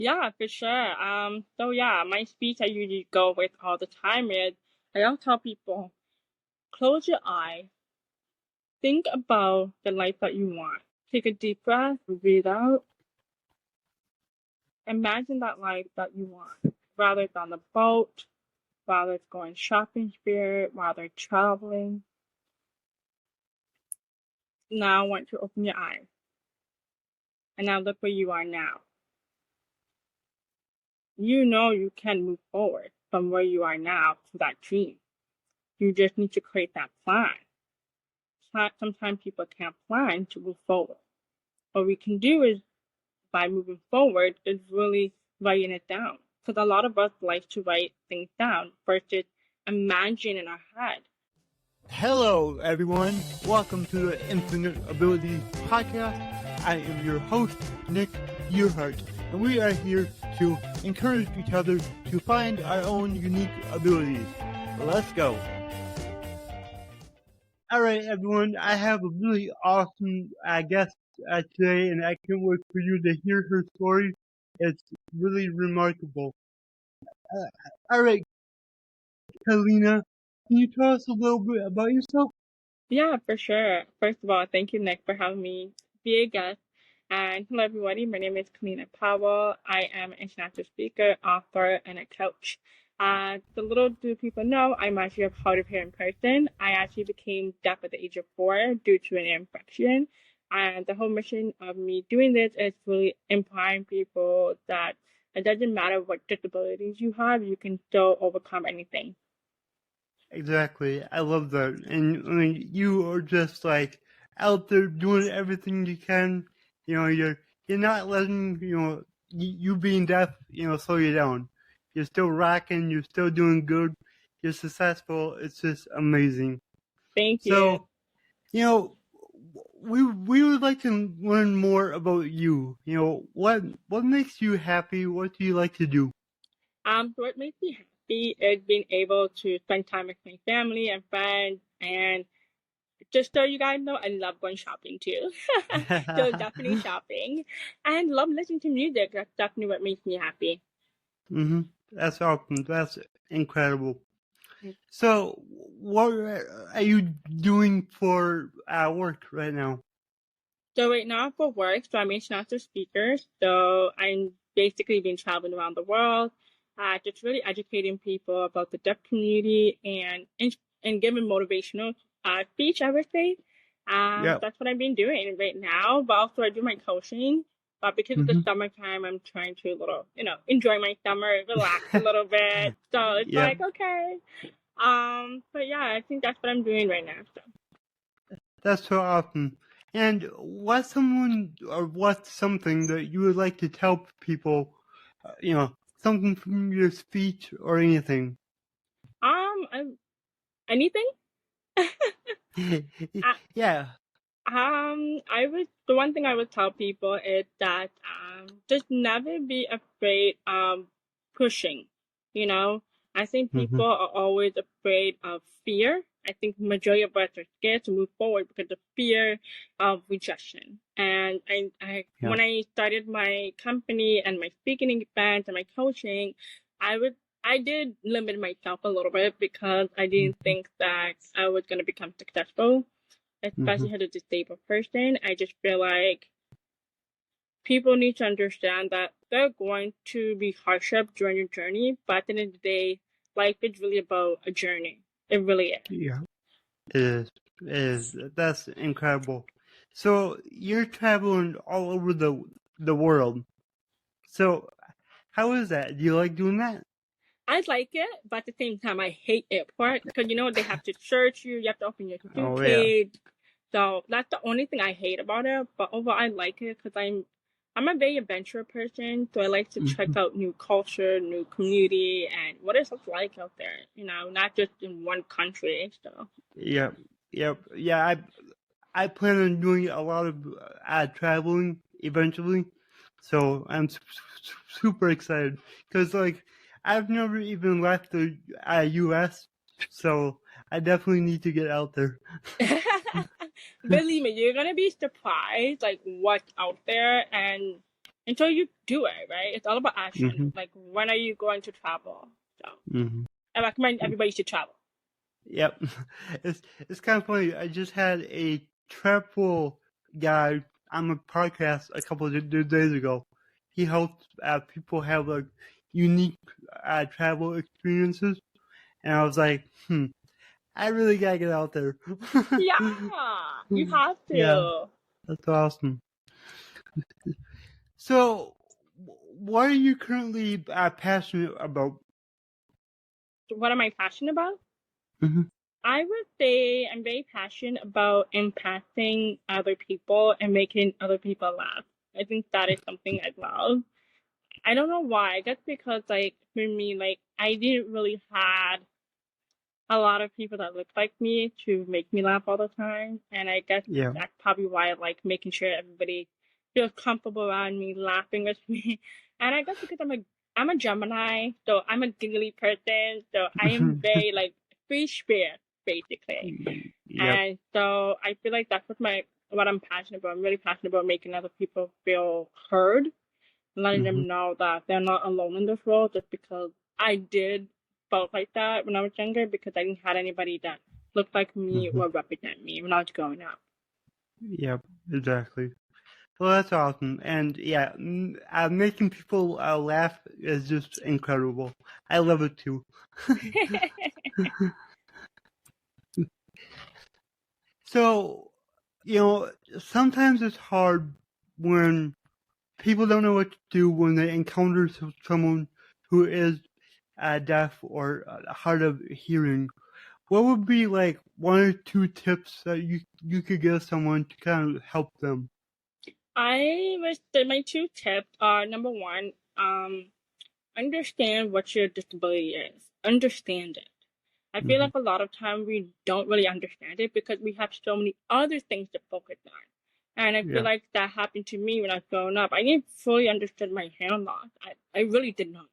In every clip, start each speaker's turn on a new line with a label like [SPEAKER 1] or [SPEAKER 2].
[SPEAKER 1] Yeah, for sure. So yeah, my speech I usually go with all the time is I'll tell people, close your eyes, think about the life that you want. Take a deep breath, breathe out, imagine that life that you want. Whether it's on the boat, whether it's going shopping spirit, whether it's traveling. Now I want you to open your eyes. And now look where you are now. You know you can move forward from where you are now to that dream. You just need to create that plan. Sometimes people can't plan to move forward. What we can do is, by moving forward, is really writing it down. Because a lot of us like to write things down versus imagine in our head.
[SPEAKER 2] Hello, everyone. Welcome to the Infinite Abilities Podcast. I am your host, Nick Yerhart, and we are here to encourage each other to find our own unique abilities. Let's go. All right, everyone. I have a really awesome guest today, and I can't wait for you to hear her story. It's really remarkable. All right, Kellina, can you tell us a little bit about yourself?
[SPEAKER 1] Yeah, for sure. First of all, thank you, Nick, for having me be a guest. And hello, everybody. My name is Kellina Powell. I am an international speaker, author, and a coach. The little do people know, I'm actually a hard of hearing person. I actually became deaf at the age of 4 due to an infection. And the whole mission of me doing this is really empowering people that it doesn't matter what disabilities you have, you can still overcome anything.
[SPEAKER 2] Exactly. I love that. And I mean, you are just like out there doing everything you can. You're not letting, you being deaf, slow you down. You're still rocking, you're still doing good, you're successful. It's just amazing.
[SPEAKER 1] Thank you.
[SPEAKER 2] So, you know, we would like to learn more about you. What makes you happy? What do you like to do?
[SPEAKER 1] So what makes me happy is being able to spend time with my family and friends. And just so you guys know, I love going shopping too. So definitely shopping. And love listening to music. That's definitely what makes me happy.
[SPEAKER 2] That's awesome. That's incredible. So, what are you doing for work right now?
[SPEAKER 1] So right now for work, so I'm an international speaker. So I'm basically been traveling around the world, just really educating people about the deaf community and giving motivational speech, I would say.
[SPEAKER 2] Yep.
[SPEAKER 1] That's what I've been doing right now. But also I do my coaching. But because of the
[SPEAKER 2] hmm
[SPEAKER 1] summertime, I'm trying to enjoy my summer, relax a little bit. So it's
[SPEAKER 2] Yep.
[SPEAKER 1] like okay. But yeah, I think that's what I'm doing right now. So.
[SPEAKER 2] That's so awesome. And what's something that you would like to tell people? Something from your speech or anything.
[SPEAKER 1] Anything.
[SPEAKER 2] Yeah.
[SPEAKER 1] The one thing I would tell people is that just never be afraid of pushing. You know, I think
[SPEAKER 2] hmm
[SPEAKER 1] people are always afraid of fear. I think the majority of us are scared to move forward because of fear of rejection. And
[SPEAKER 2] Yeah.
[SPEAKER 1] when I started my company and my speaking events and my coaching, I did limit myself a little bit because I didn't think that I was going to become successful,
[SPEAKER 2] hmm
[SPEAKER 1] especially as a disabled person. I just feel like people need to understand that they're going to be hardship during your journey, but at the end of the day, life is really about a journey. It really is.
[SPEAKER 2] Yeah. It is. It is. That's incredible. So you're traveling all over the world. So how is that? Do you like doing that?
[SPEAKER 1] I like it, but at the same time, I hate airport because they have to search you. You have to open your
[SPEAKER 2] Oh yeah.
[SPEAKER 1] suitcase. So that's the only thing I hate about it. But overall, I like it because I'm a very adventurous person, so I like to check
[SPEAKER 2] hmm
[SPEAKER 1] out new culture, new community, and what it's like out there. Not just in one country. So
[SPEAKER 2] Yep. Yep. Yeah. I plan on doing a lot of traveling eventually, so I'm super excited because I've never even left the U.S., so I definitely need to get out there.
[SPEAKER 1] believe me, you're gonna be surprised like what's out there, and until you do it, right? It's all about action.
[SPEAKER 2] Mhm.
[SPEAKER 1] Like, when are you going to travel? So
[SPEAKER 2] Mhm.
[SPEAKER 1] I recommend everybody should travel.
[SPEAKER 2] Yep. It's kind of funny. I just had a travel guy on the podcast a couple of days ago. He helps people have like unique travel experiences, and I was like, I really gotta get out there.
[SPEAKER 1] Yeah, you have
[SPEAKER 2] Yeah,
[SPEAKER 1] to.
[SPEAKER 2] that's awesome. So, what are you currently passionate about?
[SPEAKER 1] What am I passionate about?
[SPEAKER 2] Hmm.
[SPEAKER 1] I would say I'm very passionate about impacting other people and making other people laugh. I think that is something I love. I don't know why. I guess because, like, for me, like, I didn't really had a lot of people that look like me to make me laugh all the time, and I guess
[SPEAKER 2] Yeah.
[SPEAKER 1] that's probably why I like making sure everybody feels comfortable around me, laughing with me. And I guess because I'm a Gemini, so I'm a giggly person, so I am very like free spirit basically.
[SPEAKER 2] Yep.
[SPEAKER 1] And so I feel like that's what I'm passionate about. I'm really passionate about making other people feel heard, letting
[SPEAKER 2] Hmm.
[SPEAKER 1] them know that they're not alone in this world, just because I did felt like that when I was younger, because I didn't have anybody that looked like me
[SPEAKER 2] Hmm.
[SPEAKER 1] or represent me when I was growing up.
[SPEAKER 2] Yep. Exactly. Well, that's awesome. And yeah, making people laugh is just incredible. I love it too. So, sometimes it's hard when people don't know what to do when they encounter someone who is deaf or hard of hearing. What would be like one or two tips that you could give someone to kind of help them?
[SPEAKER 1] I would say my two tips are: number one, understand what your disability is. Understand it. I feel
[SPEAKER 2] Hmm.
[SPEAKER 1] like a lot of time we don't really understand it because we have so many other things to focus on. And I feel
[SPEAKER 2] Yeah.
[SPEAKER 1] like that happened to me when I was growing up. I didn't fully understand my hearing loss. I really did not.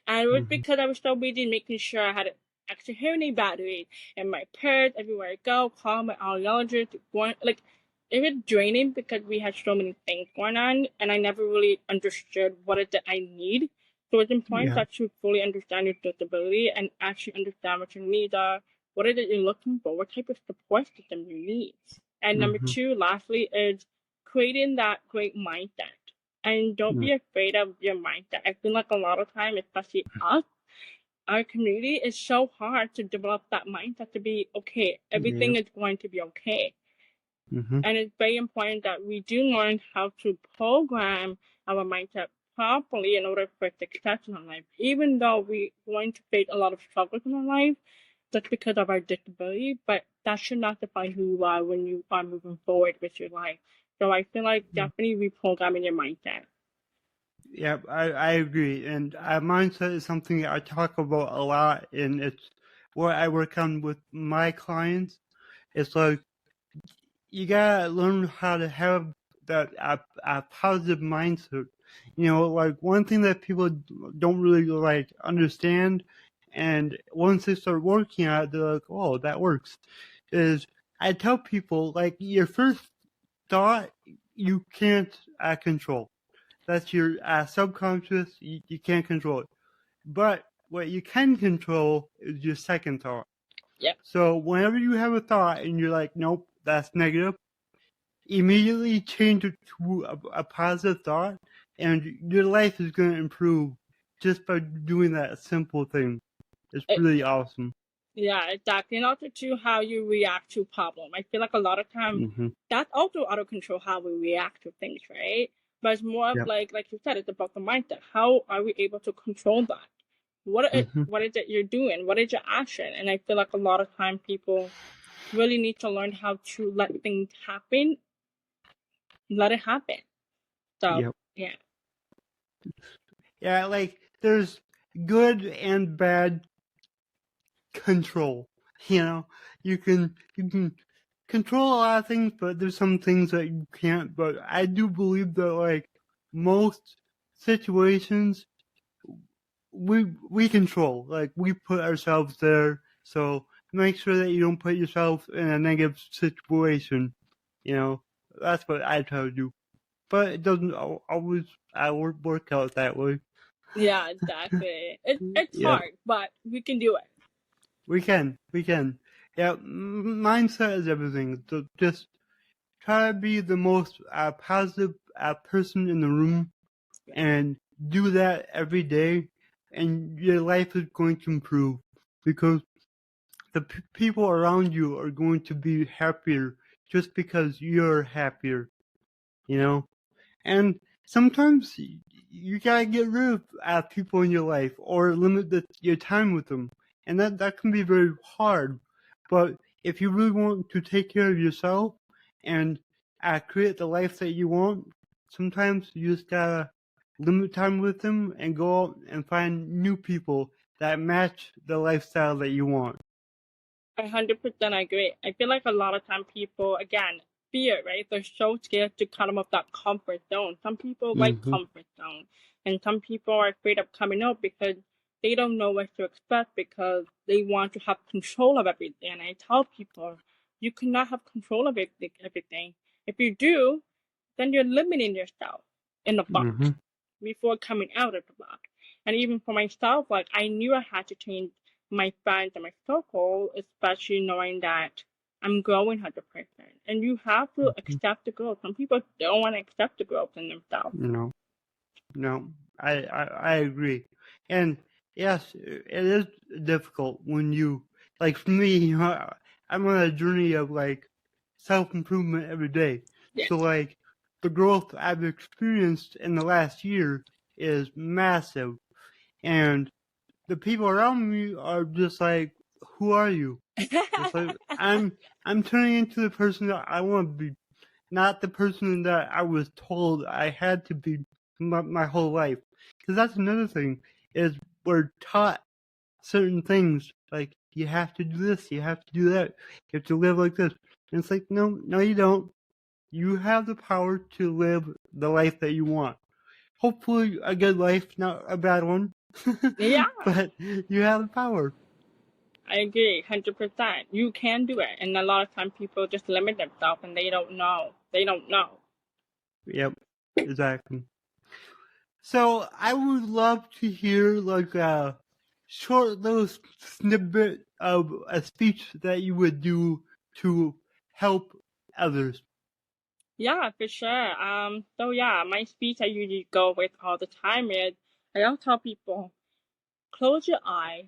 [SPEAKER 1] And it was
[SPEAKER 2] Hmm.
[SPEAKER 1] because I was so busy making sure I had an extra hearing aid battery in my purse everywhere I go, call my audiologist, going like it was draining because we had so many things going on and I never really understood what it is that I need. So it's important
[SPEAKER 2] Yeah.
[SPEAKER 1] that you fully understand your disability and actually understand what your needs are, what it is you're looking for, what type of support system you need. And number
[SPEAKER 2] Hmm.
[SPEAKER 1] two, lastly, is creating that great mindset. And don't be afraid of your mindset. I feel like a lot of time, especially us, our community is so hard to develop that mindset to be okay.
[SPEAKER 2] Yeah.
[SPEAKER 1] Everything is going to be okay.
[SPEAKER 2] Hmm.
[SPEAKER 1] And it's very important that we do learn how to program our mindset properly in order for success in our life. Even though we're going to face a lot of struggles in our life, just because of our disability, but that should not define who you are when you are moving forward with your life. So I feel like definitely reprogramming your mindset.
[SPEAKER 2] Yeah, I agree. And mindset is something I talk about a lot, and it's what I work on with my clients. It's like you gotta learn how to have that a positive mindset. Like one thing that people don't really like understand, and once they start working on it, they're like, "Oh, that works." Is I tell people like your first thought you can't control. That's your subconscious. You can't control it. But what you can control is your second thought.
[SPEAKER 1] Yep.
[SPEAKER 2] So whenever you have a thought and you're like, nope, that's negative, immediately change it to a positive thought, and your life is going to improve just by doing that simple thing. It's
[SPEAKER 1] It,
[SPEAKER 2] really awesome.
[SPEAKER 1] yeah, exactly. And also to how you react to problem. I feel like a lot of time
[SPEAKER 2] Hmm.
[SPEAKER 1] that's also out of control how we react to things, right? But it's more of
[SPEAKER 2] Yep.
[SPEAKER 1] like you said, it's about the mindset. How are we able to control that?
[SPEAKER 2] Hmm.
[SPEAKER 1] What is it you're doing? What is your action? And I feel like a lot of time people really need to learn how to let things happen, let it happen. So
[SPEAKER 2] Yep.
[SPEAKER 1] yeah.
[SPEAKER 2] Yeah, like there's good and bad control. You can control a lot of things, but there's some things that you can't. But I do believe that like most situations we control. Like we put ourselves there, so make sure that you don't put yourself in a negative situation. You know, that's what I try to do. but it doesn't always work out that way.
[SPEAKER 1] Yeah, exactly. It's
[SPEAKER 2] Yeah,
[SPEAKER 1] hard, but we can do it.
[SPEAKER 2] we can. Yeah, mindset is everything. So just try to be the most positive person in the room, and do that every day, and your life is going to improve because the people around you are going to be happier just because you're happier, you know? And sometimes you gotta get rid of people in your life or limit your time with them. And that can be very hard. But if you really want to take care of yourself and create the life that you want, sometimes you just gotta limit time with them and go out and find new people that match the lifestyle that you want.
[SPEAKER 1] I 100% agree. I feel like a lot of time people, again, fear, right? They're so scared to come out of that comfort zone. Some people like
[SPEAKER 2] Mm-hmm.
[SPEAKER 1] comfort zone, and some people are afraid of coming out because they don't know what to expect because they want to have control of everything. And I tell people, you cannot have control of everything. If you do, then you're limiting yourself in the
[SPEAKER 2] Mm-hmm.
[SPEAKER 1] box before coming out of the box. And even for myself, like I knew I had to change my friends and my circle, especially knowing that I'm growing as a person. And you have to accept the growth. Some people don't want to accept the growth in themselves.
[SPEAKER 2] No, no, I agree. And yes, it is difficult when you, like for me, I'm on a journey of like self-improvement every day.
[SPEAKER 1] Yes.
[SPEAKER 2] So like the growth I've experienced in the last year is massive. And the people around me are just like, who are you? It's like, I'm turning into the person that I want to be, not the person that I was told I had to be my whole life. Because that's another thing, is we're taught certain things, like you have to do this, you have to do that, you have to live like this. And it's like, no, you don't. You have the power to live the life that you want. Hopefully, a good life, not a bad one.
[SPEAKER 1] Yeah,
[SPEAKER 2] But you have the power.
[SPEAKER 1] I agree, 100%. You can do it. And a lot of time people just limit themselves and they don't know. They don't know.
[SPEAKER 2] Yep, exactly. So I would love to hear like a short little snippet of a speech that you would do to help others.
[SPEAKER 1] Yeah, for sure. So yeah, my speech I usually go with all the time is I'll tell people, close your eyes,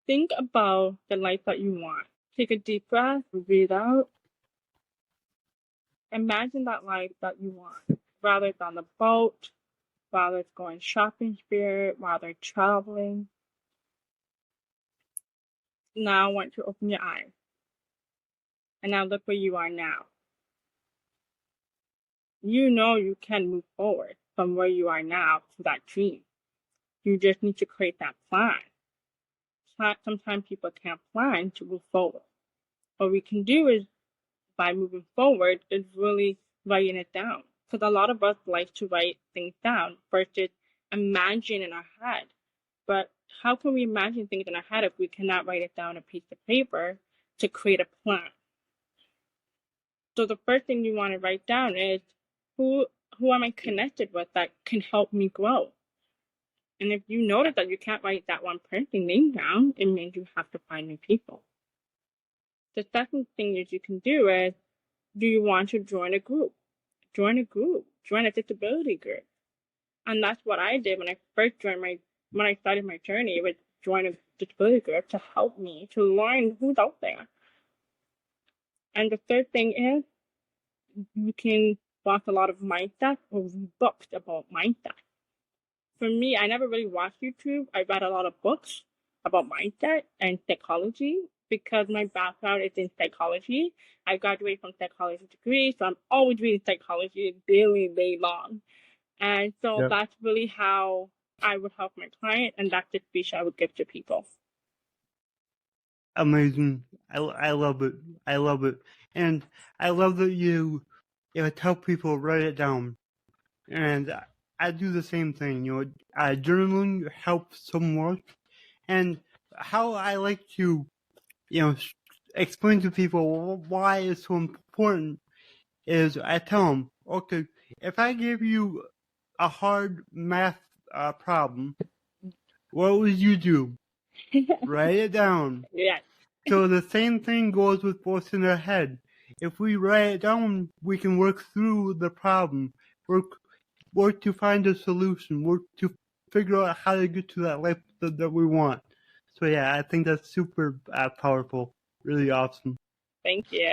[SPEAKER 1] think about the life that you want. Take a deep breath, breathe out. Imagine that life that you want, whether it's on the boat, whether it's going shopping spirit, whether it's traveling. Now I want you to open your eyes. And now look where you are now. You know you can move forward from where you are now to that dream. You just need to create that plan. Sometimes people can't plan to move forward. What we can do is by moving forward is really writing it down. Because a lot of us like to write things down versus imagine in our head. But how can we imagine things in our head if we cannot write it down on a piece of paper to create a plan? So the first thing you want to write down is who who am I connected with that can help me grow? And if you notice that you can't write that one person name down, it means you have to find new people. The second thing that you can do is, do you want to join a group? Join a group. Join a disability group. And that's what I did when I first when I started my journey, was join a disability group to help me to learn who's out there. And the third thing is, you can watch a lot of mindset or read books about mindset. For me, I never really watched YouTube. I read a lot of books about mindset and psychology because my background is in psychology. I graduated from psychology degree, so I'm always reading psychology daily, day long. And so
[SPEAKER 2] Yep.
[SPEAKER 1] that's really how I would help my client, and that's the speech I would give to people.
[SPEAKER 2] Amazing. I love it. I love it. And I love that you tell people write it down. And I do the same thing. Journaling helps so much. And how I like to, explain to people why it's so important is I tell them, okay, if I give you a hard math problem, what would you do? Write it down.
[SPEAKER 1] Yes.
[SPEAKER 2] So the same thing goes with what's in our head. If we write it down, we can work through the problem, work to find a solution, work to figure out how to get to that life that we want. So yeah, I think that's super powerful, really awesome.
[SPEAKER 1] Thank you.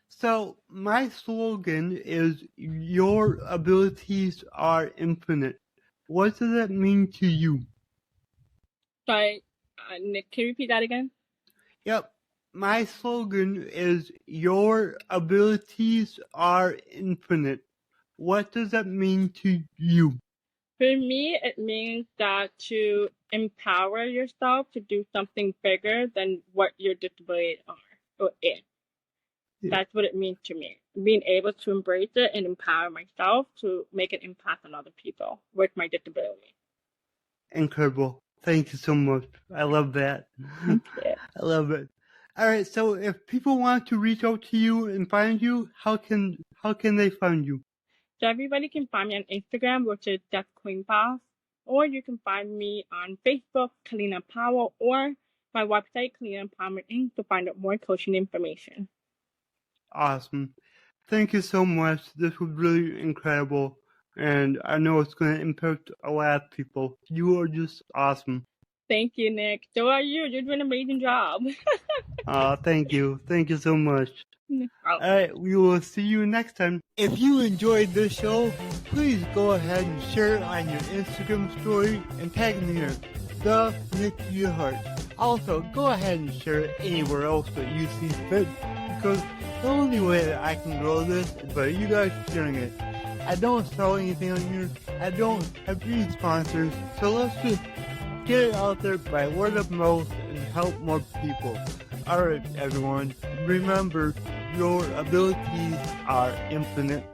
[SPEAKER 2] So my slogan is your abilities are infinite. What does that mean to you?
[SPEAKER 1] Sorry, Nick, can you repeat that again?
[SPEAKER 2] Yep. My slogan is your abilities are infinite. What does that mean to you?
[SPEAKER 1] For me, it means that to empower yourself to do something bigger than what your disabilities are or is.
[SPEAKER 2] Yeah.
[SPEAKER 1] That's what it means to me. Being able to embrace it and empower myself to make an impact on other people with my disability.
[SPEAKER 2] Incredible. Thank you so much. I love that.
[SPEAKER 1] Yeah.
[SPEAKER 2] I love it. All right, so if people want to reach out to you and find you, how can they find you?
[SPEAKER 1] So everybody can find me on Instagram, which is Deaf Queen Path, or you can find me on Facebook, Kellina Powell, or my website, Kellina Empowerment Inc., to find out more coaching information.
[SPEAKER 2] Awesome. Thank you so much. This was really incredible, and I know it's going to impact a lot of people. You are just awesome.
[SPEAKER 1] Thank you, Nick. So are you. You're doing an amazing job.
[SPEAKER 2] Thank you. Thank you so much.
[SPEAKER 1] Oh.
[SPEAKER 2] All right, we will see you next time. If you enjoyed this show, please go ahead and share it on your Instagram story and tag me here, the Nick Yerhart. Also, go ahead and share it anywhere else that you see fit, because the only way that I can grow this is by you guys sharing it. I don't sell anything on here. I don't have any sponsors, so let's just get it out there by word of mouth and help more people. Alright, everyone, remember, your abilities are infinite.